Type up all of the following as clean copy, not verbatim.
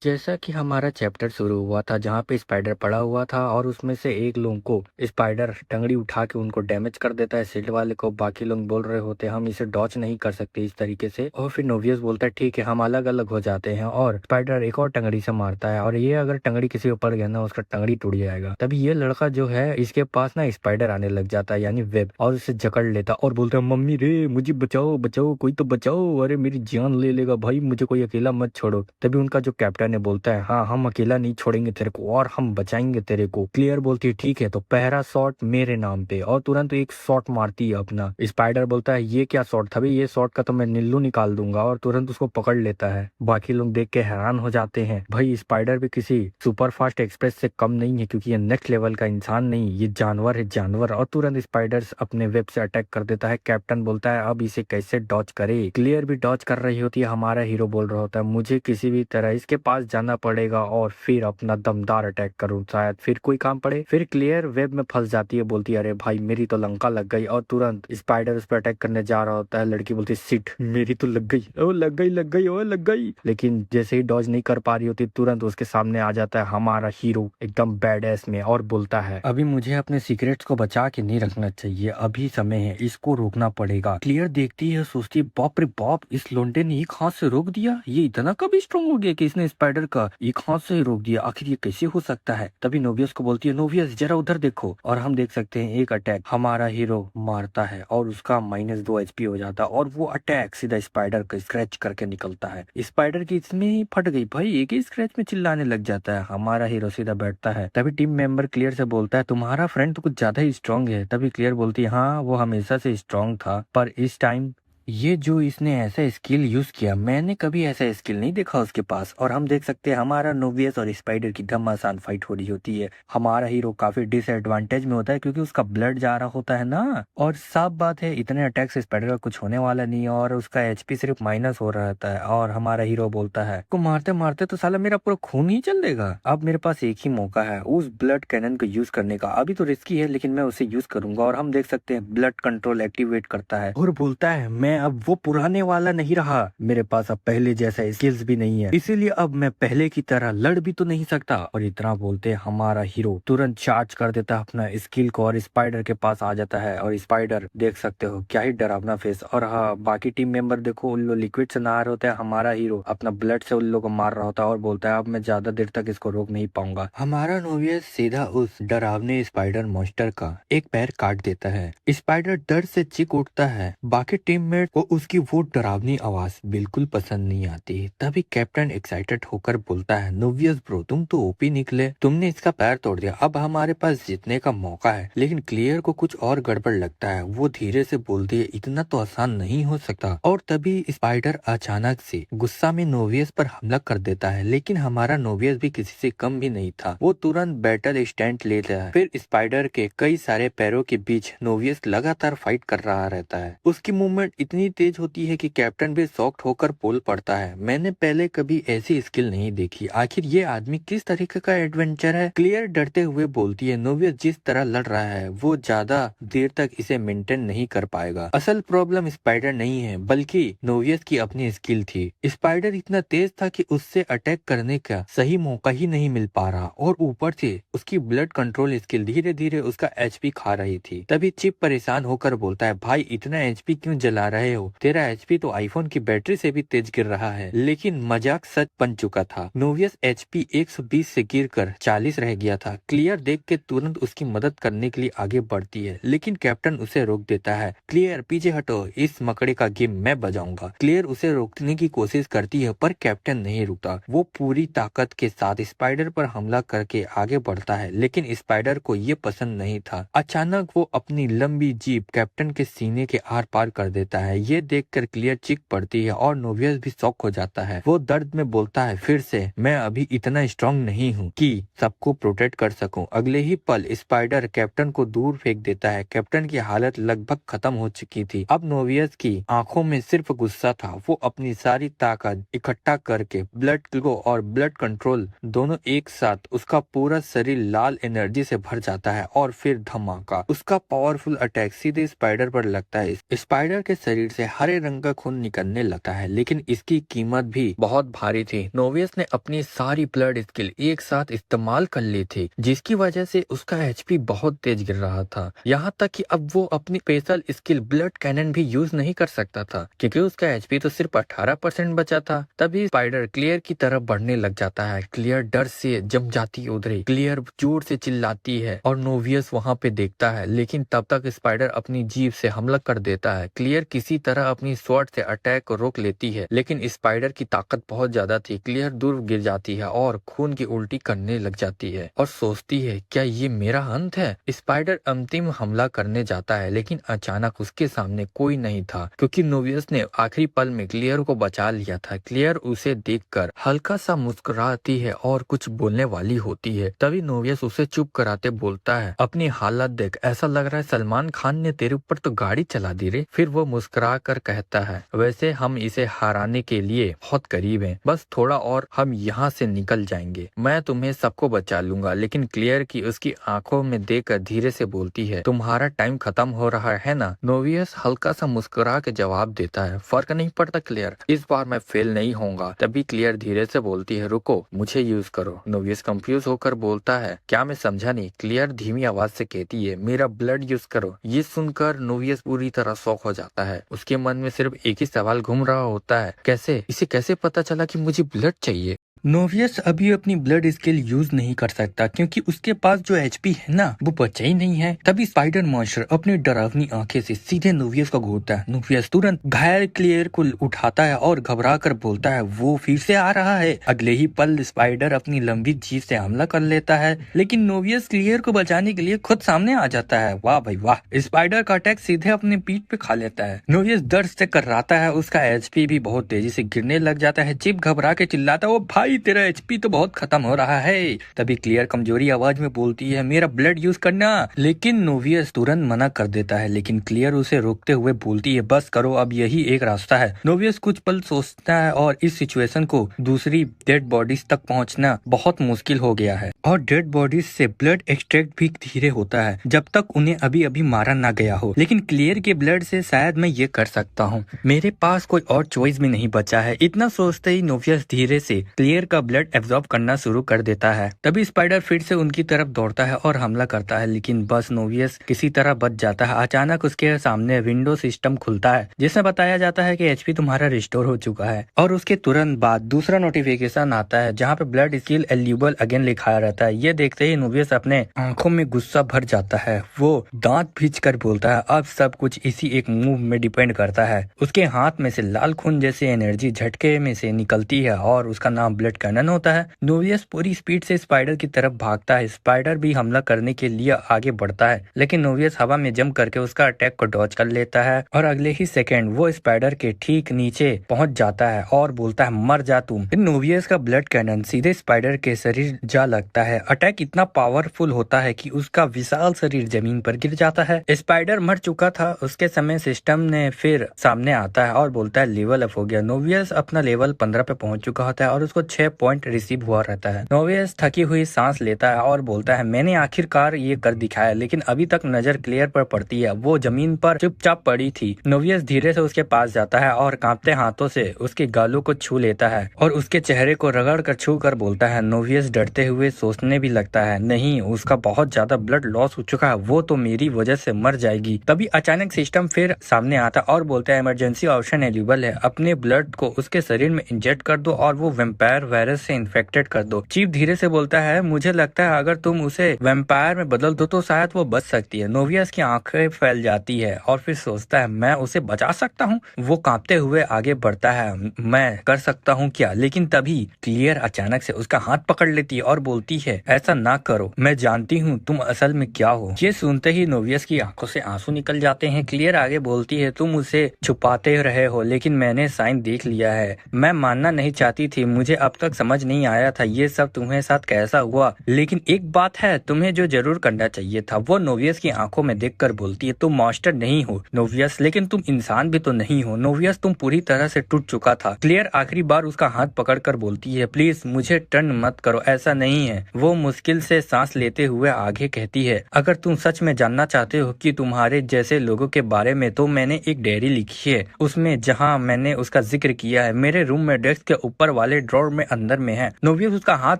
जैसा कि हमारा चैप्टर शुरू हुआ था जहाँ पे स्पाइडर पड़ा हुआ था और उसमें से एक लोग को स्पाइडर टंगड़ी उठा के उनको डैमेज कर देता है शील्ड वाले को। बाकी लोग बोल रहे होते हैं हम इसे डॉच नहीं कर सकते इस तरीके से, और फिर नोवियस बोलता है ठीक है हम अलग अलग हो जाते हैं, और स्पाइडर एक और टंगड़ी से मारता है और ये अगर टंगड़ी किसी ऊपर गया ना उसका टंगड़ी टूट जाएगा। तभी ये लड़का जो है इसके पास ना स्पाइडर आने लग जाता है यानी वेब, और उसे जकड़ लेता और बोलता है मम्मी रे मुझे बचाओ बचाओ कोई तो बचाओ, अरे मेरी जान ले लेगा भाई, मुझे कोई अकेला मत छोड़ो। तभी उनका जो कैप्टन है बोलता है हाँ हम अकेला नहीं छोड़ेंगे तेरे को और हम बचाएंगे तेरे को। क्लियर बोलती है ठीक है तो पहला शॉट मेरे नाम पे, और तुरंत एक शॉट मारती है अपना। स्पाइडर बोलता है ये क्या शॉट था भाई, ये शॉट का तो मैं निल्लू निकाल दूंगा, और तुरंत उसको पकड़ लेता है। बाकी लोग देख के हैरान हो जाते हैं, भाई स्पाइडर भी किसी सुपर फास्ट एक्सप्रेस से कम नहीं है क्योंकि ये नेक्स्ट लेवल का इंसान नहीं, ये जानवर है जानवर। और तुरंत स्पाइडर अपने वेब से अटैक कर देता है। कैप्टन बोलता है अब इसे कैसे डॉच करे। क्लियर भी डॉच कर रही होती है, हमारा हीरो बोल रहा होता है मुझे किसी भी तरह इसके पास जाना पड़ेगा और फिर अपना दमदार अटैक करूं, शायद फिर कोई काम पड़े। फिर क्लियर वेब में फंस जाती है, बोलती है अरे भाई मेरी तो लंका लग गई, और तुरंत स्पाइडर उस पर अटैक करने जा रहा होता है। लड़की बोलती है सिट मेरी तो लग गई, ओ लग गई लग गई ओ लग गई। लेकिन जैसे ही डॉज नहीं कर पा रही होती तुरंत उसके सामने आ जाता है हमारा हीरो एकदम बैडएस में, और बोलता है अभी मुझे अपने सीक्रेट्स को बचा के नहीं रखना चाहिए, अभी समय है इसको रोकना पड़ेगा। क्लियर देखती है सोचती है बाप रे बाप इस लोंडे ने एक हाथ से रोक दिया, ये इतना कब स्ट्रांग हो गया कि इसने स्पाइडर का एक हाथ से रोक दिया, आखिर ये कैसे हो सकता है। तभी नोवियस को बोलती है नोवियस जरा उधर देखो, और हम देख सकते हैं एक अटैक हमारा हीरो मारता है और उसका -2 HP हो जाता है, और वो अटैक सीधा स्पाइडर को स्क्रैच करके निकलता है। स्पाइडर की इसमें ही फट गई भाई, एक ही स्क्रैच में चिल्लाने लग जाता है। हमारा हीरो सीधा बैठता है। तभी टीम मेंबर क्लियर से बोलता है तुम्हारा फ्रेंड तो कुछ ज्यादा ही स्ट्रांग है। तभी क्लियर बोलती है हाँ वो हमेशा से स्ट्रांग था पर इस टाइम ये जो इसने ऐसा स्किल यूज किया मैंने कभी ऐसा स्किल नहीं देखा उसके पास। और हम देख सकते हैं हमारा नोवियस और स्पाइडर की घमासान फाइट हो रही होती है। हमारा हीरो काफी डिसएडवांटेज में होता है क्योंकि उसका ब्लड जा रहा होता है ना, और साफ बात है इतने अटैक से स्पाइडर का कुछ होने वाला नहीं है, और उसका HP सिर्फ माइनस हो रहा रहता है। और हमारा हीरो बोलता है को मारते मारते तो साला मेरा पूरा खून ही चल देगा, अब मेरे पास एक ही मौका है उस ब्लड कैनन को यूज करने का। अभी तो रिस्की है लेकिन मैं उसे यूज करूंगा। और हम देख सकते हैं ब्लड कंट्रोल एक्टिवेट करता है और बोलता है मैं अब वो पुराने वाला नहीं रहा, मेरे पास अब पहले जैसा स्किल्स भी नहीं है, इसीलिए अब मैं पहले की तरह लड़ भी तो नहीं सकता। और इतना बोलते हमारा हीरो तुरंत चार्ज कर देता है अपना स्किल को और स्पाइडर के पास आ जाता है। और स्पाइडर देख सकते हो क्या ही डरावना फेस। और हाँ बाकी टीम मेंबर देखो उन लोग लिक्विड से नहा रहे होते हैं, हमारा हीरो अपना ब्लड से उन लोग को मार रहा होता है और बोलता है अब मैं ज्यादा देर तक इसको रोक नहीं पाऊंगा। हमारा नोवियस सीधा उस डरावने स्पाइडर मॉन्स्टर का एक पैर काट देता है। स्पाइडर डर से चीख उठता है। बाकी टीममेट को उसकी वो डरावनी आवाज बिल्कुल पसंद नहीं आती। तभी कैप्टन एक्साइटेड होकर बोलता है नोवियस ब्रो तुम तो ओपी निकले, तुमने इसका पैर तोड़ दिया, अब हमारे पास जीतने का मौका है। लेकिन क्लियर को कुछ और गड़बड़ लगता है, वो धीरे से बोलती है इतना तो आसान नहीं हो सकता। और तभी स्पाइडर अचानक से गुस्सा में नोवियस पर हमला कर देता है। लेकिन हमारा नोवियस भी किसी से कम भी नहीं था, वो तुरंत बैटल स्टैंड लेता है। फिर स्पाइडर के कई सारे पैरों के बीच नोवियस लगातार फाइट कर रहा रहता है। उसकी मूवमेंट इतनी तेज होती है कि कैप्टन भी शॉक्ड होकर बोल पड़ता है मैंने पहले कभी ऐसी स्किल नहीं देखी, आखिर ये आदमी किस तरीके का एडवेंचर है। क्लियर डरते हुए बोलती है नोवियस जिस तरह लड़ रहा है वो ज्यादा देर तक इसे मेंटेन नहीं कर पाएगा। असल प्रॉब्लम स्पाइडर नहीं है बल्कि नोवियस की अपनी स्किल थी। स्पाइडर इतना तेज था कि उससे अटैक करने का सही मौका ही नहीं मिल पा रहा, और ऊपर से उसकी ब्लड कंट्रोल स्किल धीरे धीरे उसका HP खा रही थी। तभी चिप परेशान होकर बोलता है भाई इतना HP क्यों जला रहे हो, तेरा HP तो आईफोन की बैटरी से भी तेज गिर रहा है। लेकिन मजाक सच बन चुका था। नोवियस HP 120 से गिरकर 40 रह गया था। क्लियर देख के तुरंत उसकी मदद करने के लिए आगे बढ़ती है, लेकिन कैप्टन उसे रोक देता है। क्लियर पीछे हटो, इस मकड़े का गेम मैं बजाऊंगा। क्लियर उसे रोकने की कोशिश करती है पर कैप्टन नहीं रुकता, वो पूरी ताकत के साथ स्पाइडर पर हमला करके आगे बढ़ता है। लेकिन स्पाइडर को ये पसंद नहीं था। अचानक वो अपनी लंबी जीप कैप्टन के सीने के आर पार कर देता है। ये देखकर क्लियर चीख पड़ती है और नोवियस भी शॉक हो जाता है। वो दर्द में बोलता है फिर से मैं अभी इतना स्ट्रांग नहीं हूँ कि सबको प्रोटेक्ट कर सकूं। अगले ही पल स्पाइडर कैप्टन को दूर फेंक देता है। कैप्टन की हालत लगभग खत्म हो चुकी थी। अब नोवियस की आंखों में सिर्फ गुस्सा था। वो अपनी सारी ताकत इकट्ठा करके ब्लड फ्लो और ब्लड कंट्रोल दोनों एक साथ, उसका पूरा शरीर लाल एनर्जी से भर जाता है और फिर धमाका, उसका पावरफुल अटैक सीधे स्पाइडर पर लगता है। स्पाइडर के शरीर शरीर से हरे रंग का खून निकलने लगता है, लेकिन इसकी कीमत भी बहुत भारी थी। नोवियस ने अपनी सारी ब्लड स्किल एक साथ इस्तेमाल कर ली थी, जिसकी वजह से उसका एचपी बहुत तेज गिर रहा था। यहाँ तक कि अब वो अपनी स्पेशल स्किल ब्लड कैनन भी यूज नहीं कर सकता था, क्योंकि उसका एचपी तो सिर्फ 18% बचा था। तभी स्पाइडर क्लियर की तरफ बढ़ने लग जाता है। क्लियर डर से जम जाती है उधर। क्लियर जोर से चिल्लाती है और नोवियस वहाँ पे देखता है, लेकिन तब तक स्पाइडर अपनी जीभ से हमला कर देता है। क्लियर किसी तरह अपनी स्वॉर्ड से अटैक को रोक लेती है, लेकिन स्पाइडर की ताकत बहुत ज्यादा थी। क्लियर दूर गिर जाती है और खून की उल्टी करने लग जाती है और सोचती है क्या ये मेरा अंत है। स्पाइडर अंतिम हमला करने जाता है, लेकिन अचानक उसके सामने कोई नहीं था, क्योंकि नोवियस ने आखिरी पल में क्लियर को बचा लिया था। क्लियर उसे देखकर हल्का सा मुस्कुराती है और कुछ बोलने वाली होती है। तभी नोवियस उसे चुप कराते बोलता है, अपनी हालत देख, ऐसा लग रहा है सलमान खान ने तेरे ऊपर तो गाड़ी चला दी रे। फिर वो मुस्कुरा कर कहता है, वैसे हम इसे हराने के लिए बहुत करीब हैं, बस थोड़ा और हम यहाँ से निकल जाएंगे, मैं तुम्हें सबको बचा लूंगा। लेकिन क्लियर की उसकी आंखों में देखकर धीरे से बोलती है, तुम्हारा टाइम खत्म हो रहा है ना। नोवियस हल्का सा मुस्कुरा के जवाब देता है, फर्क नहीं पड़ता क्लियर, इस बार मैं फेल नहीं होऊंगा। तभी क्लियर धीरे से बोलती है, रुको, मुझे यूज करो। नोवियस कंफ्यूज होकर बोलता है, क्या, मैं समझा नहीं। क्लियर धीमी आवाज से कहती है, मेरा ब्लड यूज करो। ये सुनकर नोवियस पूरी तरह शॉक हो जाता है। उसके मन में सिर्फ एक ही सवाल घूम रहा होता है, कैसे, इसे कैसे पता चला कि मुझे ब्लड चाहिए। नोवियस अभी अपनी ब्लड स्किल यूज नहीं कर सकता, क्योंकि उसके पास जो एचपी है ना, वो बचा ही नहीं है। तभी स्पाइडर मॉन्स्टर अपनी डरावनी आंखें से सीधे नोवियस को घूरता है। नोवियस तुरंत घायल क्लियर को उठाता है और घबरा कर बोलता है, वो फिर से आ रहा है। अगले ही पल स्पाइडर अपनी लंबी जीभ से हमला कर लेता है, लेकिन नोवियस क्लियर को बचाने के लिए खुद सामने आ जाता है। वाह भाई वाह, स्पाइडर का अटैक सीधे अपने पीठ पे खा लेता है। नोवियस दर्द से कर्राता है, उसका एचपी भी बहुत तेजी से गिरने लग जाता है। चिप घबरा के चिल्लाता है, ओ भाई, तेरा एचपी तो बहुत खत्म हो रहा है। तभी क्लियर कमजोरी आवाज में बोलती है, मेरा ब्लड यूज करना। लेकिन नोवियस तुरंत मना कर देता है, लेकिन क्लियर उसे रोकते हुए बोलती है, बस करो, अब यही एक रास्ता है। नोवियस कुछ पल सोचता है और इस सिचुएशन को दूसरी डेड बॉडीज तक पहुंचना बहुत मुश्किल हो गया है और डेड बॉडीज से ब्लड एक्सट्रैक्ट भी धीरे होता है जब तक उन्हें अभी अभी मारा ना गया हो। लेकिन क्लियर के ब्लड से शायद मैं ये कर सकता हूँ, मेरे पास कोई और चॉइस भी नहीं बचा है। इतना सोचते ही नोवियस धीरे से क्लियर का ब्लड एब्जॉर्ब करना शुरू कर देता है। तभी स्पाइडर फिर से उनकी तरफ दौड़ता है और हमला करता है, लेकिन बस नोवियस किसी तरह बच जाता है। अचानक उसके सामने विंडो सिस्टम खुलता है, जिसमें बताया जाता है कि एचपी तुम्हारा रिस्टोर हो चुका है। और उसके तुरंत बाद दूसरा नोटिफिकेशन आता है, जहाँ पे ब्लड स्किल एल्यूबल अगेन लिखाया रहता है। ये देखते ही नोवियस अपने आंखों में गुस्सा भर जाता है। वो दांत भींच कर बोलता है, अब सब कुछ इसी एक मूव में डिपेंड करता है। उसके हाथ में से लाल खून जैसी एनर्जी झटके में से निकलती है और उसका नाम ब्लड कैनन होता है। नोवियस पूरी स्पीड से स्पाइडर की तरफ भागता है। स्पाइडर भी हमला करने के लिए आगे बढ़ता है, लेकिन नोवियस हवा में जंप करके उसका अटैक को डॉज कर लेता है और अगले ही सेकंड वो स्पाइडर के ठीक नीचे पहुंच जाता है और बोलता है, मर जा तुम। नोवियस का ब्लड कैनन सीधे स्पाइडर के शरीर जा लगता है। अटैक इतना पावरफुल होता है कि उसका विशाल शरीर जमीन पर गिर जाता है। स्पाइडर मर चुका था। उसके समय सिस्टम ने फिर सामने आता है और बोलता है, लेवल अप हो गया। नोवियस अपना लेवल 15 पे पहुंच चुका होता है और उसको 6 पॉइंट रिसीव हुआ रहता है। नोवियस थकी हुई सांस लेता है और बोलता है, मैंने आखिरकार ये कर दिखाया। लेकिन अभी तक नजर क्लियर पर पड़ती है, वो जमीन पर चुपचाप पड़ी थी। नोवियस धीरे से उसके पास जाता है और कांपते हाथों से उसके गालों को छू लेता है और उसके चेहरे को रगड़ कर छू कर बोलता है। नोवियस डरते हुए सोचने भी लगता है, नहीं, उसका बहुत ज्यादा ब्लड लॉस हो चुका है, वो तो मेरी वजह से मर जाएगी। तभी अचानक सिस्टम फिर सामने आता और बोलता है, इमरजेंसी ऑप्शन एलिजिबल है, अपने ब्लड को उसके शरीर में इंजेक्ट कर दो और वो वैम्पायर वायरस से इन्फेक्टेड कर दो। चीफ धीरे से बोलता है, मुझे लगता है अगर तुम उसे वैम्पायर में बदल दो तो शायद वो बच सकती है। नोवियस की आंखें फैल जाती है और फिर सोचता है, मैं उसे बचा सकता हूँ। वो कांपते हुए आगे बढ़ता है, मैं कर सकता हूँ क्या। लेकिन तभी क्लियर अचानक से उसका हाथ पकड़ लेती है और बोलती है, ऐसा ना करो, मैं जानती हूँ तुम असल में क्या हो। ये सुनते ही नोवियस की आंखों से आंसू निकल जाते हैं। क्लियर आगे बोलती है, तुम उसे छुपाते रहे हो, लेकिन मैंने साइन देख लिया है। मैं मानना नहीं चाहती थी, मुझे अब तक समझ नहीं आया था ये सब तुम्हें साथ कैसा हुआ, लेकिन एक बात है तुम्हें जो जरूर करना चाहिए था। वो नोवियस की आंखों में देखकर बोलती है, तुम मॉन्स्टर नहीं हो नोवियस, लेकिन तुम इंसान भी तो नहीं हो नोवियस, तुम पूरी तरह से टूट चुका था। क्लियर आखिरी बार उसका हाथ पकड़कर बोलती है, प्लीज मुझे टर्न मत करो, ऐसा नहीं है। वो मुश्किल से सांस लेते हुए आगे कहती है, अगर तुम सच में जानना चाहते हो कि तुम्हारे जैसे लोगों के बारे में, तो मैंने एक डायरी लिखी है, उसमें जहाँ मैंने उसका जिक्र किया है मेरे रूम में डेस्क के ऊपर वाले ड्रॉर में अंदर में है। नोवियस उसका हाथ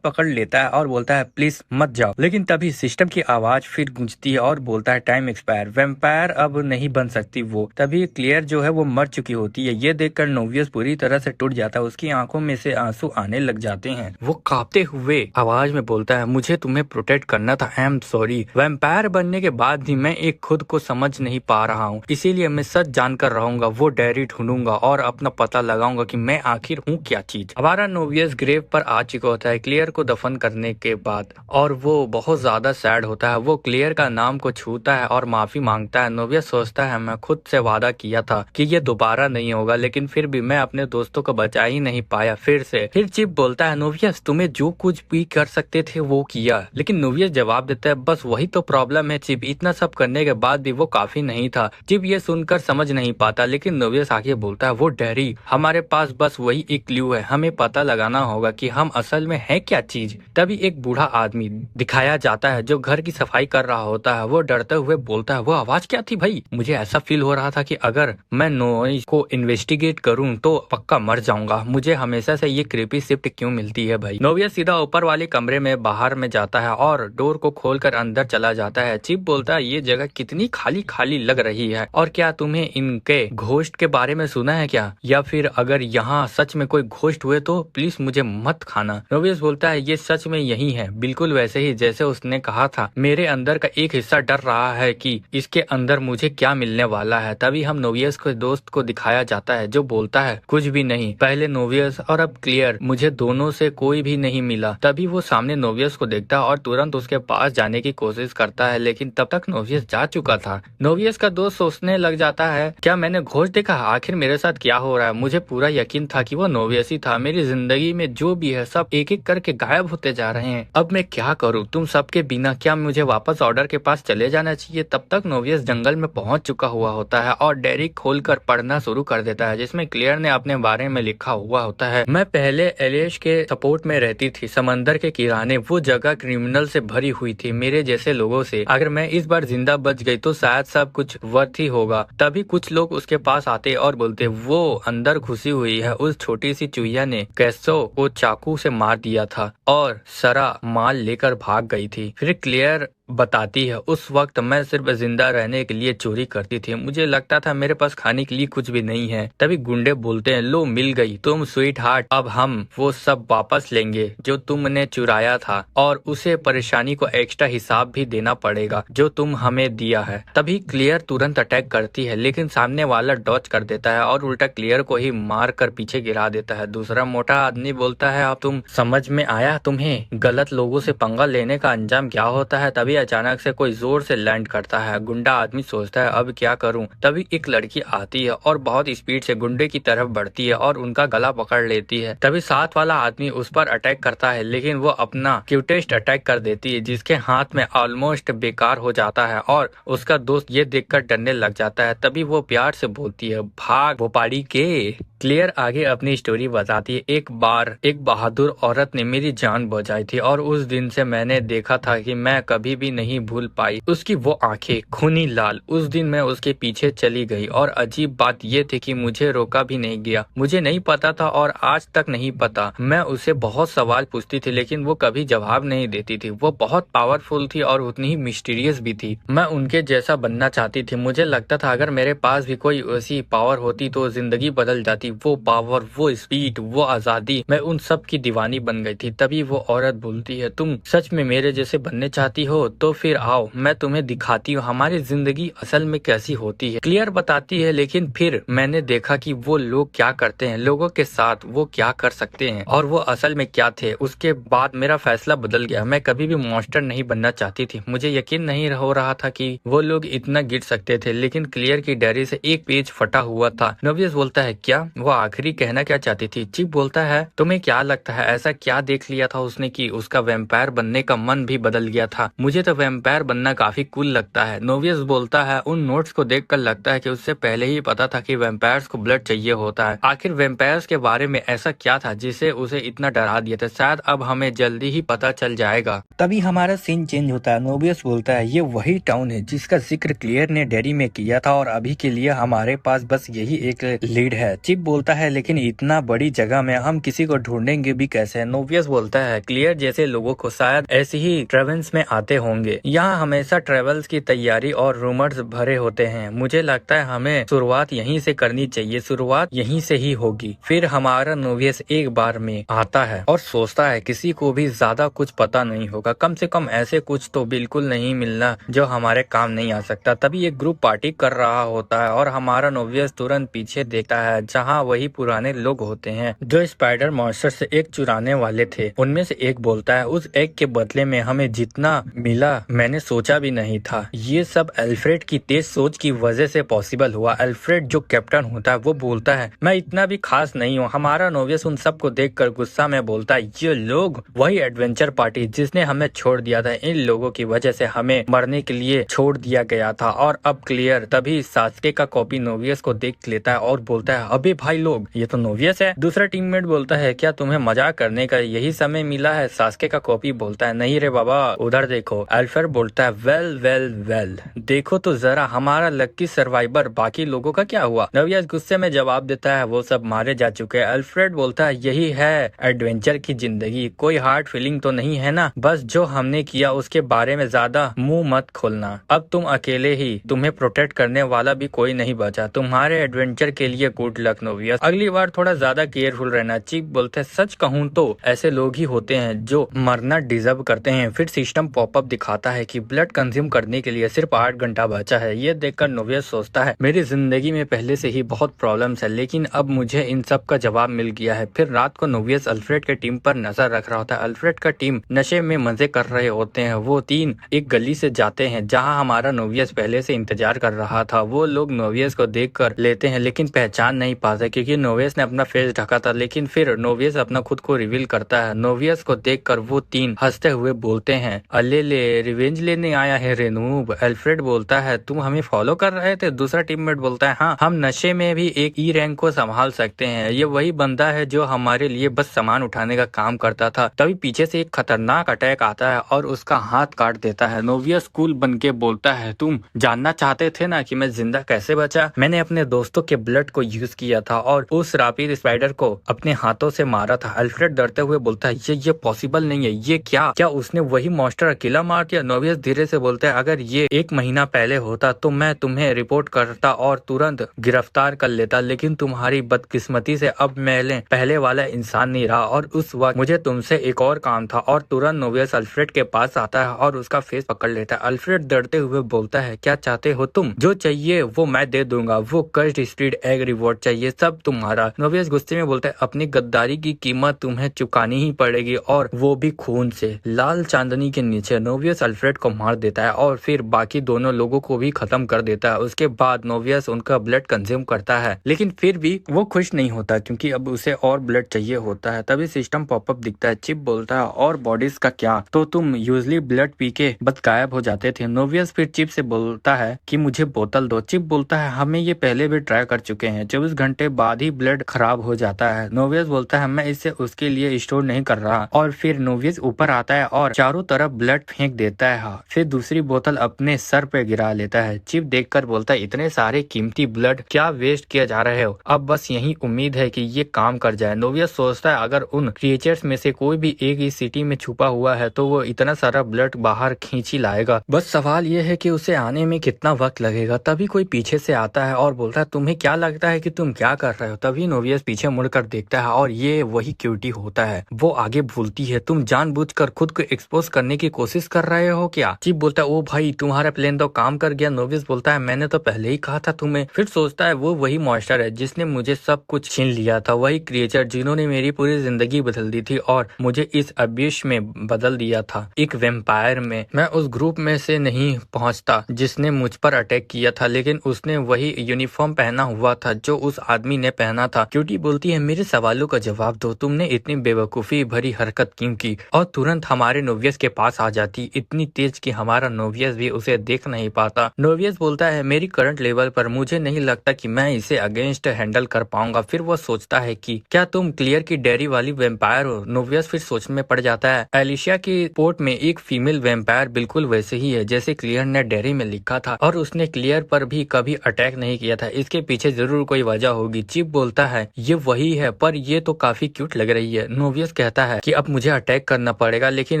पकड़ लेता है और बोलता है, प्लीज मत जाओ। लेकिन तभी सिस्टम की आवाज फिर गूंजती है और बोलता है, टाइम एक्सपायर, वैम्पायर अब नहीं बन सकती वो। तभी क्लियर जो है वो मर चुकी होती है। ये देखकर नोवियस पूरी तरह से टूट जाता है, उसकी आंखों में से आंसू आने लग जाते हैं। वो कांपते हुए आवाज में बोलता है, मुझे तुम्हें प्रोटेक्ट करना था, आई एम सॉरी। वैम्पायर बनने के बाद भी मैं एक खुद को समझ नहीं पा रहा हूँ, इसीलिए मैं सच जानकर रहूंगा, वो डायरी ढूंढूंगा और अपना पता लगाऊंगा कि मैं आखिर हूँ क्या चीज। हमारा नोवियस ग्रेव पर आ चुका होता है क्लियर को दफन करने के बाद, और वो बहुत ज्यादा सैड होता है। वो क्लियर का नाम को छूता है और माफी मांगता है। नोवियस सोचता है, मैं खुद से वादा किया था कि ये दोबारा नहीं होगा, लेकिन फिर भी मैं अपने दोस्तों को बचा ही नहीं पाया फिर से। फिर चिप बोलता है, नोवियस तुम्हें जो कुछ भी कर सकते थे वो किया। लेकिन नोवियस जवाब देता है, बस वही तो प्रॉब्लम है चिप, इतना सब करने के बाद भी वो काफी नहीं था। चिप ये सुनकर समझ नहीं पाता, लेकिन नोवियस आगे बोलता है, वो डायरी, हमारे पास बस वही एक क्लू है, हमें पता लगाना होगा कि हम असल में है क्या चीज। तभी एक बूढ़ा आदमी दिखाया जाता है जो घर की सफाई कर रहा होता है। वो डरते हुए बोलता है, वो आवाज क्या थी भाई? मुझे ऐसा फील हो रहा था कि अगर मैं नॉइज को इन्वेस्टिगेट करूं तो पक्का मर जाऊंगा। मुझे हमेशा से ये क्रीपी शिफ्ट क्यों मिलती है भाई? नोवियस सीधा ऊपर वाले कमरे में बाहर में जाता है और डोर को खोलकर अंदर चला जाता है। चिप बोलता है, ये जगह कितनी खाली खाली लग रही है, और क्या तुम्हें इनके घोस्ट के बारे में सुना है क्या? या फिर अगर यहाँ सच में कोई घोस्ट हुए तो प्लीज मुझे मत खाना। नोवियस बोलता है, ये सच में यही है, बिल्कुल वैसे ही जैसे उसने कहा था। मेरे अंदर का एक हिस्सा डर रहा है कि इसके अंदर मुझे क्या मिलने वाला है। तभी हम नोवियस के दोस्त को दिखाया जाता है जो बोलता है, कुछ भी नहीं, पहले नोवियस और अब क्लियर, मुझे दोनों से कोई भी नहीं मिला। तभी वो सामने नोवियस को देखता है और तुरंत उसके पास जाने की कोशिश करता है, लेकिन तब तक नोवियस जा चुका था। नोवियस का दोस्त सोचने लग जाता है, क्या मैंने घोस्ट देखा? आखिर मेरे साथ क्या हो रहा है? मुझे पूरा यकीन था कि वो नोवियस ही था। मेरी जिंदगी में जो भी है सब एक एक करके गायब होते जा रहे हैं। अब मैं क्या करूं तुम सबके बिना? क्या मुझे वापस ऑर्डर के पास चले जाना चाहिए? तब तक नोवियस जंगल में पहुंच चुका हुआ होता है और डायरी खोलकर पढ़ना शुरू कर देता है, जिसमें क्लियर ने अपने बारे में लिखा हुआ होता है, मैं पहले एलिश के सपोर्ट में रहती थी, समंदर के किराने, वो जगह क्रिमिनल से भरी हुई थी, मेरे जैसे लोगों से। अगर मैं इस बार जिंदा बच गई तो शायद सब कुछ वर्थ ही होगा। तभी कुछ लोग उसके पास आते और बोलते, वो अंदर घुसी हुई है, उस छोटी सी चुहिया ने कैसो को चाकू से मार दिया था और सारा माल लेकर भाग गई थी। फिर क्लियर बताती है, उस वक्त मैं सिर्फ जिंदा रहने के लिए चोरी करती थी, मुझे लगता था मेरे पास खाने के लिए कुछ भी नहीं है। तभी गुंडे बोलते हैं, लो मिल गई तुम स्वीट हार्ट, अब हम वो सब वापस लेंगे जो तुमने चुराया था, और उसे परेशानी को एक्स्ट्रा हिसाब भी देना पड़ेगा जो तुम हमें दिया है। तभी क्लियर तुरंत अटैक करती है, लेकिन सामने वाला डॉच कर देता है और उल्टा क्लियर को ही मार कर पीछे गिरा देता है। दूसरा मोटा आदमी बोलता है, अब तुम समझ में आया तुम्हें गलत लोगों से पंगा लेने का अंजाम क्या होता है। तभी अचानक से कोई जोर से लैंड करता है। गुंडा आदमी सोचता है, अब क्या करूं? तभी एक लड़की आती है और बहुत स्पीड से गुंडे की तरफ बढ़ती है और उनका गला पकड़ लेती है। तभी साथ वाला आदमी उस पर अटैक करता है, लेकिन वो अपना क्यूटेस्ट अटैक कर देती है, जिसके हाथ में ऑलमोस्ट बेकार हो जाता है और उसका दोस्त ये देखकर डरने लग जाता है। तभी वो प्यार से बोलती है, भाग भोपाड़ी के। क्लियर आगे अपनी स्टोरी बताती है, एक बार एक बहादुर औरत ने मेरी जान बचाई थी और उस दिन से मैंने देखा था कि मैं कभी भी नहीं भूल पाई उसकी वो आंखें खूनी लाल। उस दिन मैं उसके पीछे चली गई और अजीब बात ये थी कि मुझे रोका भी नहीं गया। मुझे नहीं पता था और आज तक नहीं पता। मैं उसे बहुत सवाल पूछती थी लेकिन वो कभी जवाब नहीं देती थी। वो बहुत पावरफुल थी और उतनी ही मिस्टीरियस भी थी। मैं उनके जैसा बनना चाहती थी। मुझे लगता था अगर मेरे पास भी कोई ऐसी पावर होती तो जिंदगी बदल जाती। वो पावर, वो स्पीड, वो आजादी, मैं उन सब की दीवानी बन गई थी। तभी वो औरत बोलती है, तुम सच में मेरे जैसे बनने चाहती हो तो फिर आओ, मैं तुम्हें दिखाती हूँ हमारी जिंदगी असल में कैसी होती है। क्लियर बताती है, लेकिन फिर मैंने देखा कि वो लोग क्या करते हैं, लोगों के साथ वो क्या कर सकते हैं और वो असल में क्या थे। उसके बाद मेरा फैसला बदल गया। मैं कभी भी मॉन्स्टर नहीं बनना चाहती थी। मुझे यकीन नहीं हो रहा था कि वो लोग इतना गिर सकते थे। लेकिन क्लियर की डायरी से एक पेज फटा हुआ था। नोवियस बोलता है, क्या वो आखिरी कहना क्या चाहती थी। चिप बोलता है तुम्हें क्या लगता है ऐसा क्या देख लिया था उसने कि उसका वैम्पायर बनने का मन भी बदल गया था। मुझे तो वैम्पायर बनना काफी कूल लगता है। नोवियस बोलता है उन नोट्स को देखकर लगता है कि उससे पहले ही पता था कि वैम्पायर्स को ब्लड चाहिए होता है। आखिर वैम्पायर्स के बारे में ऐसा क्या था जिसे उसे इतना डरा दिया था। शायद अब हमें जल्दी ही पता चल जाएगा। तभी हमारा सीन चेंज होता है। नोबियस बोलता है ये वही टाउन है जिसका जिक्र क्लियर ने डेयरी में किया था और अभी के लिए हमारे पास बस यही एक लीड है। चिप बोलता है लेकिन इतना बड़ी जगह में हम किसी को ढूंढेंगे भी कैसे। नोबियस बोलता है क्लियर जैसे लोगों को शायद ऐसे ही ट्रेवल्स में आते होंगे। यहाँ हमेशा ट्रेवल्स की तैयारी और रूमर्स भरे होते हैं। मुझे लगता है हमें शुरुआत यहीं से करनी चाहिए। शुरुआत यहीं से ही होगी। फिर हमारा नोबियस एक बार में आता है और सोचता है किसी को भी ज्यादा कुछ पता नहीं होगा। कम से कम ऐसे कुछ तो बिल्कुल नहीं मिलना जो हमारे काम नहीं आ सकता। तभी एक ग्रुप पार्टी कर रहा होता है और हमारा नोबियस तुरंत पीछे देखता है जहाँ वही पुराने लोग होते हैं जो स्पाइडर मॉन्स्टर से एग चुराने वाले थे। उनमें से एक बोलता है उस एग के बदले में हमें जितना मिला मैंने सोचा भी नहीं था। ये सब अल्फ्रेड की तेज सोच की वजह से पॉसिबल हुआ। अल्फ्रेड जो कैप्टन होता है वो बोलता है मैं इतना भी खास नहीं हूँ। हमारा नोबियस उन सबको देखकर गुस्सा में बोलता है ये लोग वही एडवेंचर पार्टी जिसने हमें छोड़ दिया था। इन लोगों की वजह से हमें मरने के लिए छोड़ दिया गया था और अब क्लियर। तभी सास्के का कॉपी नोवियस को देख लेता है और बोलता है अबे भाई लोग ये तो नोवियस है। दूसरा टीममेट बोलता है क्या तुम्हें मजाक करने का यही समय मिला है। सास्के का कॉपी बोलता है नहीं रे बाबा उधर देखो। अल्फ्रेड बोलता है वेल वेल वेल देखो तो जरा हमारा लक्की सर्वाइवर बाकी लोगों का क्या हुआ। नोवियस गुस्से में जवाब देता है वो सब मारे जा चुके हैं। अल्फ्रेड बोलता है यही है एडवेंचर की जिंदगी। कोई हार्ड फीलिंग तो नहीं है ना। बस जो हमने किया उसके बारे में ज्यादा मुंह मत खोलना। अब तुम अकेले ही तुम्हें प्रोटेक्ट करने वाला भी कोई नहीं बचा। तुम्हारे एडवेंचर के लिए गुड लक नोवियस। अगली बार थोड़ा ज्यादा केयरफुल रहना। चीफ बोलते हैं सच कहूँ तो ऐसे लोग ही होते हैं जो मरना डिजर्व करते हैं। फिर सिस्टम पॉपअप दिखाता है कि ब्लड कंज्यूम करने के लिए सिर्फ 8 घंटा बचा है। ये देखकर नोवियस सोचता है मेरी जिंदगी में पहले से ही बहुत प्रॉब्लम्स है लेकिन अब मुझे इन सब का जवाब मिल गया है। फिर रात को नोवियस अल्फ्रेड के टीम पर नजर रख रहा होता है। अल्फ्रेड का टीम नशे में मजे कर रहे होते हैं। वो तीन एक गली से जाते हैं जहां हमारा नोवियस पहले से इंतजार कर रहा था। वो लोग नोवियस को देख कर लेते हैं लेकिन पहचान नहीं पाते क्योंकि नोवियस ने अपना फेस ढका था। लेकिन फिर नोवियस अपना खुद को रिवील करता है। नोवियस को देख कर वो तीन हंसते हुए बोलते हैं अले ले रिवेंज लेने आया है रेनूब। अल्फ्रेड बोलता है तुम हमें फॉलो कर रहे थे। दूसरा टीममेट बोलता है हाँ हम नशे में भी एक ई रैंक को संभाल सकते हैं। ये वही बंदा है जो हमारे लिए बस सामान उठाने का काम करता था। तभी पीछे से एक खतरनाक अटैक आता है और उसका हाथ काट देता है। नोवियस कूल बन के बोलता है तुम जानना चाहते थे ना कि मैं जिंदा कैसे बचा। मैंने अपने दोस्तों के ब्लड को यूज किया था और उस रापिड स्पाइडर को अपने हाथों से मारा था। अल्फ्रेड डरते हुए बोलता है ये पॉसिबल नहीं है। ये क्या उसने वही मॉन्स्टर अकेला मार दिया। नोवियस धीरे से बोलता है अगर ये 1 महीना पहले होता तो मैं तुम्हें रिपोर्ट करता और तुरंत गिरफ्तार कर लेता लेकिन तुम्हारी बदकिस्मती से अब मैं पहले वाला इंसान नहीं रहा और उस वक्त मुझे तुमसे एक और काम था। और तुरंत नोवियस अल्फ्रेड के पास आता है और उसका फेस पकड़ लेता है। अल्फ्रेड डरते हुए बोलता है क्या चाहते हो तुम। जो चाहिए वो मैं दे दूंगा। वो कस्ट स्पीड एग रिवॉर्ड चाहिए सब तुम्हारा। नोवियस गुस्से में बोलता है अपनी गद्दारी की कीमत तुम्हें चुकानी ही पड़ेगी और वो भी खून से। लाल चांदनी के नीचे नोवियस अल्फ्रेड को मार देता है और फिर बाकी दोनों लोगों को भी खत्म कर देता है। उसके बाद नोवियस उनका ब्लड कंज्यूम करता है लेकिन फिर भी वो खुश नहीं होता क्योंकि अब उसे और ब्लड चाहिए होता है। तभी सिस्टम पॉपअप दिखता है। चिप बोलता है और बॉडीज का क्या तो तुम यूजली ब्लड पी के बस गायब हो जाते थे। नोवियस फिर चिप से बोलता है कि मुझे बोतल दो। चिप बोलता है हमें ये पहले भी ट्राई कर चुके हैं। 24 घंटे बाद ही ब्लड खराब हो जाता है। नोवियस बोलता है मैं इसे उसके लिए स्टोर नहीं कर रहा। और फिर नोवियस ऊपर आता है और चारों तरफ ब्लड फेंक देता है। फिर दूसरी बोतल अपने सर पे गिरा लेता है। चिप देखकर बोलता है इतने सारे कीमती ब्लड क्या वेस्ट किया जा रहे हो। अब बस यही उम्मीद है कि ये काम कर जाए। नोवियस सोचता है अगर उन क्रिएचर्स में से कोई भी एक इस सिटी में छुपा हुआ है तो वो इतना सारा ब्लड बाहर खींच ही लाएगा। बस सवाल ये है कि उसे आने में कितना वक्त लगेगा। तभी कोई पीछे से आता है और बोलता है तुम्हें क्या लगता है कि तुम क्या कर रहे हो। तभी नोवियस पीछे मुड़कर देखता है और ये वही क्यूटी होता है। वो आगे बोलती है तुम जानबूझकर खुद को एक्सपोज करने की कोशिश कर रहे हो क्या। चिप बोलता है ओ भाई तुम्हारा प्लान तो काम कर गया। नोवियस बोलता है मैंने तो पहले ही कहा था तुम्हें। फिर सोचता है वो वही मॉन्स्टर है जिसने मुझे सब कुछ छीन लिया था। वही क्रिएचर जिन्होंने मेरी पूरी जिंदगी बदल दी थी और मुझे इस अबिश में बदल दिया था एक वेम्पायर में। मैं उस ग्रुप में से नहीं पहुंचता जिसने मुझ पर अटैक किया था लेकिन उसने वही यूनिफॉर्म पहना हुआ था जो उस आदमी आदमी ने पहना था। क्यूटी बोलती है मेरे सवालों का जवाब दो, तुमने इतनी बेवकूफ़ी भरी हरकत क्यों की? और तुरंत हमारे नोवियस के पास आ जाती, इतनी तेज कि हमारा नोवियस भी उसे देख नहीं पाता। नोवियस बोलता है मेरी करंट लेवल पर मुझे नहीं लगता कि मैं इसे अगेंस्ट हैंडल कर पाऊंगा। फिर वो सोचता है कि क्या तुम क्लियर की डेयरी वाली वेम्पायर हो? नोवियस फिर सोच में पड़ जाता है। एलिशिया की पोर्ट में एक फीमेल वेम्पायर बिल्कुल वैसे ही है जैसे क्लियर ने डेयरी में लिखा था, और उसने क्लियर पर भी कभी अटैक नहीं किया था। इसके पीछे जरूर कोई वजह होगी। चिप बोलता है ये वही है, पर ये तो काफी क्यूट लग रही है। नोवियस कहता है कि अब मुझे अटैक करना पड़ेगा, लेकिन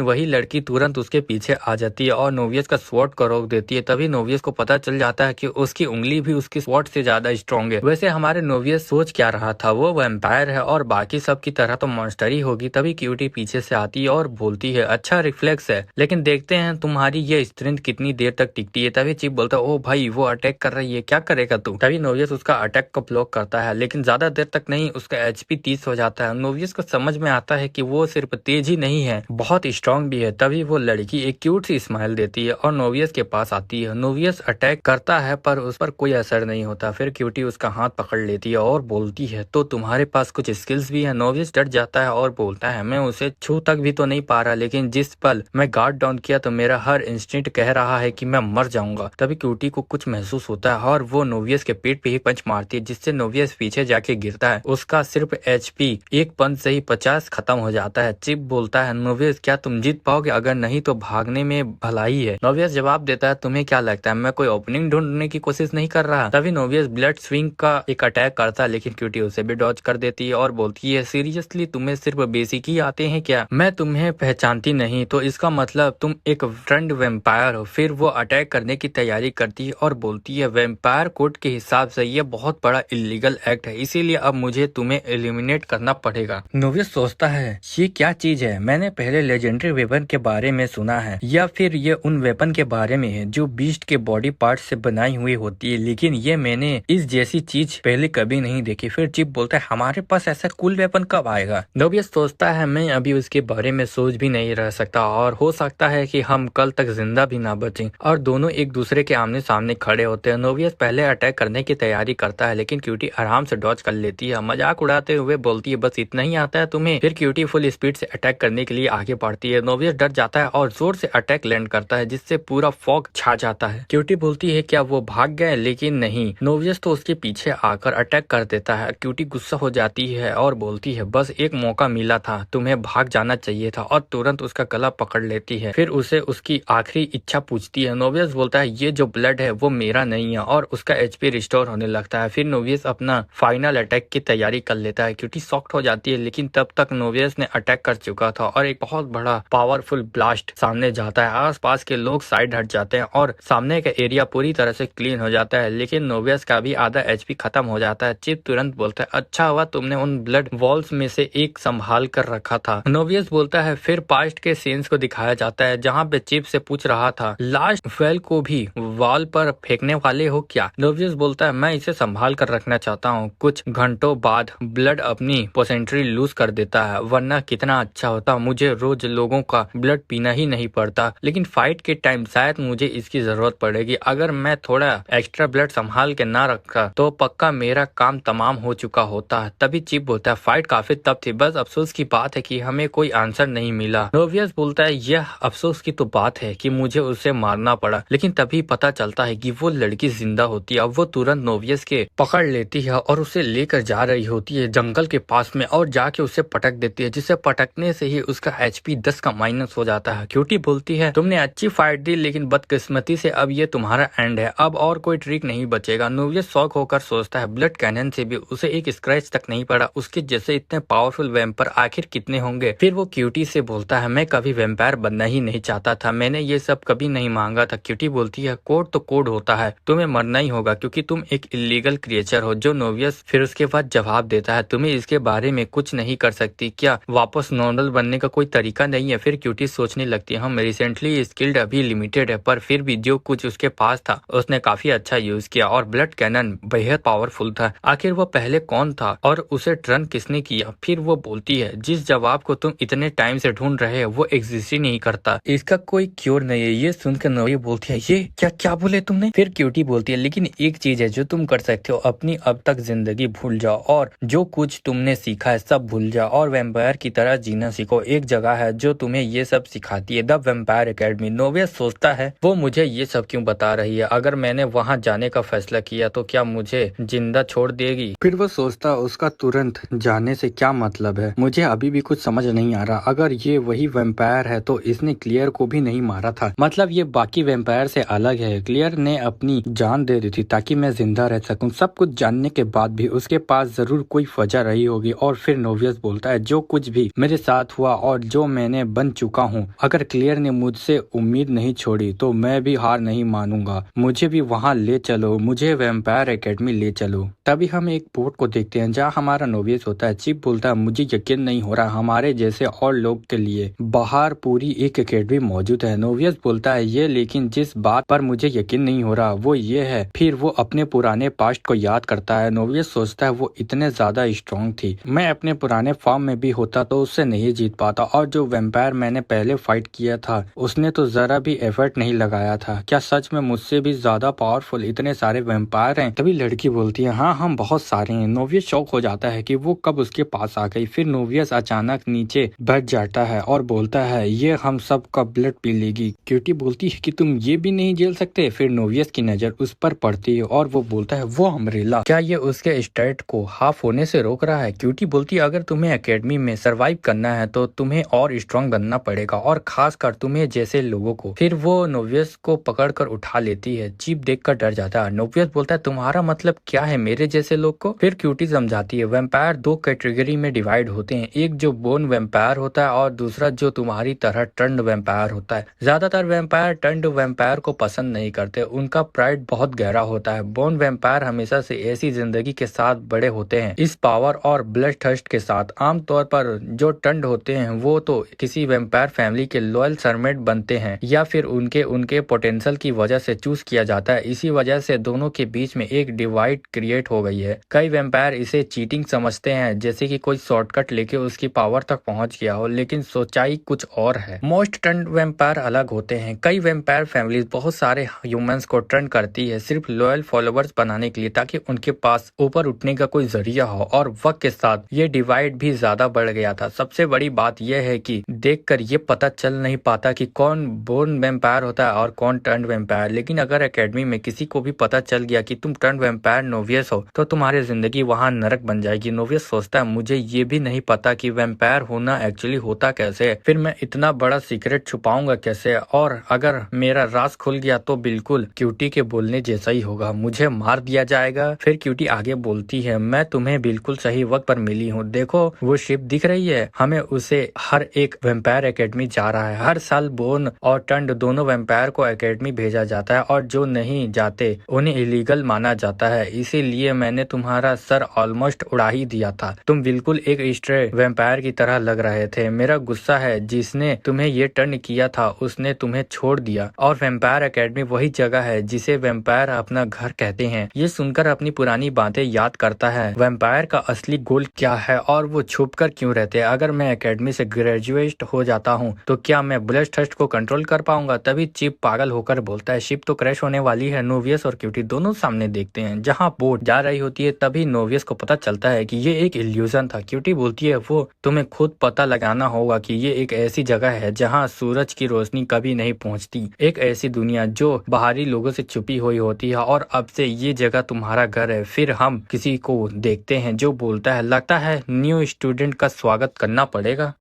वही लड़की तुरंत उसके पीछे आ जाती है और नोवियस का स्वॉर्ड को रोक देती है। तभी नोवियस को पता चल जाता है कि उसकी उंगली भी उसकी स्वॉर्ड से ज्यादा स्ट्रॉन्ग है। वैसे हमारे नोवियस सोच क्या रहा था, वो वैम्पायर है और बाकी सब की तरह तो मॉन्स्टर ही होगी। तभी क्यूटी पीछे से आती है और बोलती है अच्छा रिफ्लेक्स है, लेकिन देखते हैं तुम्हारी ये स्ट्रेंथ कितनी देर तक टिकती है। तभी चिप बोलता है ओ भाई वो अटैक कर रही है, क्या करेगा तू? तभी नोवियस उसका अटैक को ब्लॉक करता है, लेकिन ज्यादा देर तक नहीं, उसका एचपी 30 हो जाता है। नोवियस को समझ में आता है कि वो सिर्फ तेज ही नहीं है, बहुत स्ट्रॉन्ग भी है। तभी वो लड़की एक क्यूट सी स्माइल देती है और नोवियस के पास आती है। नोवियस अटैक करता है पर उस पर कोई असर नहीं होता। फिर क्यूटी उसका हाथ पकड़ लेती है और बोलती है तो तुम्हारे पास कुछ स्किल्स भी है? नोवियस डर जाता है और बोलता है मैं उसे छू तक भी तो नहीं पा रहा, लेकिन जिस पल मैं गार्ड डाउन किया तो मेरा हर इंस्टिंक्ट कह रहा है कि मैं मर जाऊंगा। तभी क्यूटी को कुछ महसूस होता है और वो नोवियस के पेट पे ही पंच मारती है, जिससे नोवियस पीछे जाके गिरता है। उसका सिर्फ एचपी एक पंच से ही 50 खत्म हो जाता है। चिप बोलता है नोवियस क्या तुम जीत पाओगे? अगर नहीं तो भागने में भलाई है। नोवियस जवाब देता है तुम्हें क्या लगता है मैं कोई ओपनिंग ढूंढने की कोशिश नहीं कर रहा? तभी नोवियस ब्लड स्विंग का एक अटैक करता है, लेकिन क्यूटी उसे भी डॉज कर देती है और बोलती है सीरियसली तुम्हें सिर्फ बेसिक ही आते हैं क्या? मैं तुम्हें पहचानती नहीं तो इसका मतलब तुम एक ट्रेंड वेम्पायर हो। फिर वो अटैक करने की तैयारी करती है और बोलती है वेम्पायर कोड के हिसाब से ये बहुत बड़ा इलीगल एक्ट है, इसीलिए अब मुझे तुम्हें एलिमिनेट करना पड़ेगा। नोवियस सोचता है ये क्या चीज है, मैंने पहले लेजेंडरी वेपन के बारे में सुना है, या फिर ये उन वेपन के बारे में है जो बीस्ट के बॉडी पार्ट से बनाई हुई होती है, लेकिन ये मैंने इस जैसी चीज पहले कभी नहीं देखी। फिर चिप बोलता है हमारे पास ऐसा कूल वेपन कब आएगा? नोवियस सोचता है मैं अभी उसके बारे में सोच भी नहीं रह सकता, और हो सकता है कि हम कल तक जिंदा भी ना बचें। और दोनों एक दूसरे के आमने सामने खड़े होते हैं। नोवियस पहले अटैक करने की तैयारी करता है, लेकिन क्यूटी आराम से डॉज कर लेती है। मजाक उड़ाते हुए बोलती है बस इतना ही आता है तुम्हें? फिर क्यूटी फुल स्पीड से अटैक करने के लिए आगे बढ़ती है। नोवियस डर जाता है और जोर से अटैक लैंड करता है, जिससे पूरा फॉग छा जाता है। क्यूटी बोलती है क्या वो भाग गए? लेकिन नहीं, नोवियस तो उसके पीछे आकर अटैक कर देता है। क्यूटी गुस्सा हो जाती है और बोलती है बस एक मौका मिला था, तुम्हें भाग जाना चाहिए था, और तुरंत उसका गला पकड़ लेती है। फिर उसे उसकी आखिरी इच्छा पूछती है। नोवियस बोलता है ये जो ब्लड है वो मेरा नहीं है, और उसका एचपी रिस्टोर होने लगता है। फिर नोवियस अपना फाइनल अटैक की तैयारी कर लेता है। क्यूटी शॉक्ड हो जाती है, लेकिन तब तक नोवियस ने अटैक कर चुका था और एक बहुत बड़ा पावरफुल ब्लास्ट सामने जाता है। आसपास के लोग साइड हट जाते हैं और सामने का एरिया पूरी तरह से क्लीन हो जाता है, लेकिन नोवियस का भी आधा एचपी खत्म हो जाता है। चिप तुरंत बोलता है अच्छा हुआ तुमने उन ब्लड वॉल्स में से एक संभाल कर रखा था। नोवियस बोलता है फिर पास्ट के सीन्स को दिखाया जाता है, जहाँ पे चिप से पूछ रहा था लास्ट वेल को भी वॉल पर फेंकने वाले हो क्या? नोवियस बोलता है मैं इसे संभाल कर रखना चाहता हूँ। कुछ घंटों बाद ब्लड अपनी पोसेंट्री लूज कर देता है, वरना कितना अच्छा होता, मुझे रोज लोगों का ब्लड पीना ही नहीं पड़ता, लेकिन फाइट के टाइम शायद मुझे इसकी जरूरत पड़ेगी। अगर मैं थोड़ा एक्स्ट्रा ब्लड संभाल के ना रखा तो पक्का मेरा काम तमाम हो चुका होता। तभी चिप बोलता है फाइट काफी टफ थी, बस अफसोस की बात है कि हमें कोई आंसर नहीं मिला। नोवियस बोलता है यह अफसोस की तो बात है कि मुझे उसे मारना पड़ा, लेकिन तभी पता चलता है कि वो लड़की जिंदा होती है। अब वो तुरंत नोवियस के पकड़ लेती है और उसे लेकर जा रही होती है जंगल के पास में, और जाके उसे पटक देती है, जिसे पटकने से ही उसका एचपी 10 का माइनस हो जाता है। क्यूटी बोलती है तुमने अच्छी फाइट दी, लेकिन बदकिस्मती से अब ये तुम्हारा एंड है, अब और कोई ट्रिक नहीं बचेगा। नोवियस शॉक होकर सोचता है ब्लड कैनन से भी उसे एक स्क्रैच तक नहीं पड़ा, उसके जैसे इतने पावरफुल वैम्पायर आखिर कितने होंगे? फिर वो क्यूटी से बोलता है मैं कभी वैम्पायर बनना ही नहीं चाहता था, मैंने ये सब कभी नहीं मांगा था। क्यूटी बोलती है कोड तो कोड होता है, तुम्हें मरना ही होगा क्योंकि तुम एक इलीगल क्रिएचर हो। जो नोवियस फिर उसके बाद जवाब देता है तुम्हें इसके बारे में कुछ नहीं कर सकती, क्या वापस नॉर्मल बनने का कोई तरीका नहीं है? फिर क्यूटी सोचने लगती है हम रिसेंटली स्किल्ड अभी लिमिटेड है, पर फिर भी जो कुछ उसके पास था उसने काफी अच्छा यूज किया, और ब्लड कैनन बेहद पावरफुल था। आखिर वो पहले कौन था और उसे टर्न किसने किया? फिर वो बोलती है जिस जवाब को तुम इतने टाइम से ढूंढ रहे हो वो एग्जिस्ट ही नहीं करता, इसका कोई क्योर नहीं है। ये सुनकर नोवियस बोलती है ये क्या क्या बोले तुमने? फिर क्यूटी बोलती है लेकिन एक चीज है जो तुम कर सकते हो, अपनी अब तक तक जिंदगी भूल जाओ और जो कुछ तुमने सीखा है सब भूल जाओ और वैम्पायर की तरह जीना सीखो। एक जगह है जो तुम्हें ये सब सिखाती है, द वैम्पायर एकेडमी। नोवियस सोचता है वो मुझे ये सब क्यों बता रही है, अगर मैंने वहाँ जाने का फैसला किया तो क्या मुझे जिंदा छोड़ देगी। फिर वो सोचता उसका तुरंत जाने से क्या मतलब है, मुझे अभी भी कुछ समझ नहीं आ रहा। अगर ये वही वैम्पायर है तो इसने क्लियर को भी नहीं मारा था, मतलब ये बाकी वैम्पायर से अलग है। क्लियर ने अपनी जान दे दी थी ताकि मैं जिंदा रह सकूं। सब कुछ जानने के बाद भी उसके पास जरूर कोई वजह रही होगी। और फिर नोवियस बोलता है जो कुछ भी मेरे साथ हुआ और जो मैंने बन चुका हूँ, अगर क्लियर ने मुझसे उम्मीद नहीं छोड़ी तो मैं भी हार नहीं मानूंगा। मुझे भी वहाँ ले चलो, मुझे वैम्पायर एकेडमी ले चलो। तभी हम एक बोट को देखते हैं जहाँ हमारा नोवियस होता है। चिप बोलता है मुझे यकीन नहीं हो रहा, हमारे जैसे और लोग के लिए बाहर पूरी एक एकेडमी मौजूद है। नोवियस बोलता है ये, लेकिन जिस बात पर मुझे यकीन नहीं हो रहा वो ये है। फिर वो अपने पुराने पास्ट को याद करता है। नोवियस सोचता है वो इतने ज्यादा स्ट्रॉन्ग थी, मैं अपने पुराने फॉर्म में भी होता तो उससे नहीं जीत पाता, और जो वैम्पायर मैंने पहले फाइट किया था उसने तो जरा भी एफर्ट नहीं लगाया था। क्या सच में मुझसे भी ज्यादा पावरफुल इतने सारे वैम्पायर हैं? तभी लड़की बोलती है हाँ हम बहुत सारे हैं। नोवियस शॉक हो जाता है कि वो कब उसके पास आ गई। फिर नोवियस अचानक नीचे बैठ जाता है और बोलता है ये हम सब का ब्लड पी लेगी। क्यूटी बोलती है कि तुम ये भी नहीं झेल सकते। फिर नोवियस की नजर उस पर पड़ती है और वो बोलता है वो अम्ब्रेला, क्या ये उसके स्टेट को हाफ होने से रोक रहा है? क्यूटी बोलती है अगर तुम्हें एकेडमी में सरवाइव करना है तो तुम्हें और स्ट्रॉन्ग बनना पड़ेगा, और खास कर तुम्हें जैसे लोगों को। फिर वो नोवियस को पकड़कर उठा लेती है। चीप देखकर डर जाता है। नोवियस बोलता है तुम्हारा मतलब क्या है मेरे जैसे लोग को? फिर क्यूटी समझाती है वैम्पायर दो कैटेगरी में डिवाइड होते हैं, एक जो बोन वैम्पायर होता है और दूसरा जो तुम्हारी तरह टर्न्ड वैम्पायर होता है। ज्यादातर वैम्पायर टर्न्ड वैम्पायर को पसंद नहीं करते, उनका प्राइड बहुत गहरा होता है। बोन वैम्पायर हमेशा से ऐसी जिंदगी के साथ बड़े होते हैं, इस पावर और ब्लड थर्स्ट के साथ। आमतौर पर जो टर्न्ड होते हैं वो तो किसी वैम्पायर फैमिली के लॉयल सर्वेंट बनते हैं या फिर उनके पोटेंशियल की वजह से चूज किया जाता है। इसी वजह से दोनों के बीच में एक डिवाइड क्रिएट हो गई है। कई वैम्पायर इसे चीटिंग समझते हैं, जैसे कि कोई शॉर्टकट लेके उसकी पावर तक पहुंच गया हो, लेकिन सच्चाई कुछ और है। मोस्ट टर्न्ड वैम्पायर अलग होते हैं। कई वैम्पायर फैमिलीज बहुत सारे ह्यूमंस को टर्न करती है सिर्फ लॉयल फॉलोवर्स बनाने के लिए, ताकि उनके पास ऊपर उठने का कोई जरिया हो। और वक्त के साथ ये डिवाइड भी ज्यादा बढ़ गया था। सबसे बड़ी बात यह है कि देखकर ये पता चल नहीं पाता कि कौन बोर्न वैम्पायर होता है और कौन टर्न्ड वैम्पायर। लेकिन अगर एकेडमी में किसी को भी पता चल गया कि तुम टर्न्ड वैम्पायर नोवियस हो तो तुम्हारी जिंदगी वहाँ नरक बन जाएगी। नोवियस सोचता है मुझे ये भी नहीं पता कि वैम्पायर होना एक्चुअली होता कैसे है, फिर मैं इतना बड़ा सीक्रेट छुपाऊंगा कैसे, और अगर मेरा राज खुल गया तो बिल्कुल क्यूटी के बोलने जैसा ही होगा, मुझे मार दिया जाएगा। फिर क्यूटी आगे बोलती है मैं तुम्हें बिल्कुल सही वक्त पर मिली हूँ। देखो वो शिप दिख रही है, हमें उसे हर एक वैम्पायर एकेडमी जा रहा है। हर साल बोन और टर्न्ड दोनों वैम्पायर को एकेडमी भेजा जाता है और जो नहीं जाते उन्हें इलीगल माना जाता है। इसीलिए मैंने तुम्हारा सर ऑलमोस्ट उड़ा ही दिया था। तुम बिल्कुल एक स्ट्रे वैम्पायर की तरह लग रहे थे। मेरा गुस्सा है जिसने तुम्हें ये टर्न किया था उसने तुम्हें छोड़ दिया, और वैम्पायर एकेडमी वही जगह है जिसे वैम्पायर अपना घर कहते हैं। ये सुनकर अपनी पुरानी बातें याद करता है। वैम्पायर का असली गोल क्या है और वो छुप कर क्यों रहते हैं? अगर मैं एकेडमी से ग्रेजुएट हो जाता हूँ तो क्या मैं ब्लड थर्स्ट को कंट्रोल कर पाऊंगा? तभी चिप पागल होकर बोलता है शिप तो क्रैश होने वाली है। नोवियस और क्यूटी दोनों सामने देखते हैं जहाँ बोट जा रही होती है। तभी नोवियस को पता चलता है कि ये एक इल्यूजन था। क्यूटी बोलती है वो तुम्हें खुद पता लगाना होगा कि ये एक ऐसी जगह है जहाँ सूरज की रोशनी कभी नहीं पहुँचती, एक ऐसी दुनिया जो बाहरी लोगों से छुपी हुई होती है, और अब से ये जगह तुम्हारा घर है। फिर हम किसी को देखते हैं जो बोलता है लगता है न्यू स्टूडेंट का स्वागत करना पड़ेगा।